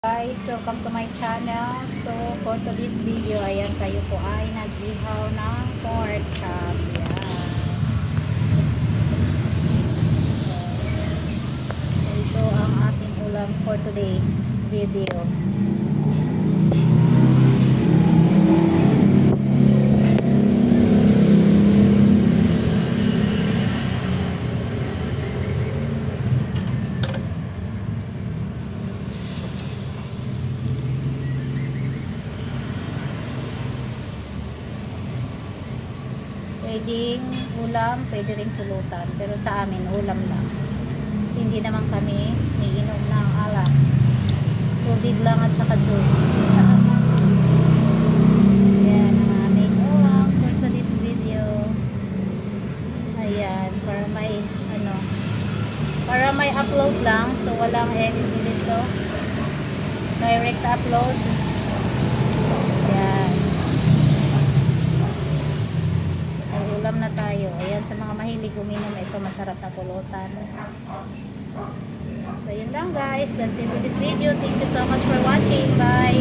Guys, welcome to my channel. So for today's video, ayan, kayo po ay nag-ihaw ng pork chop. Yan. So ito ang ating ulam for today's video. Pwedeng ulam, pwede rin pulutan. Pero sa amin, ulam lang. Kasi hindi naman kami iinom ng alak. Tubig lang at saka juice. Ayan ang aming ulam for today's video. Ayan, para may upload lang. So walang edit dito. Direct upload. Ayan. Ulam na tayo. Ayan, sa mga mahilig uminom, ito masarap na pulutan. So yun lang guys, that's it for this video. Thank you so much for watching. Bye!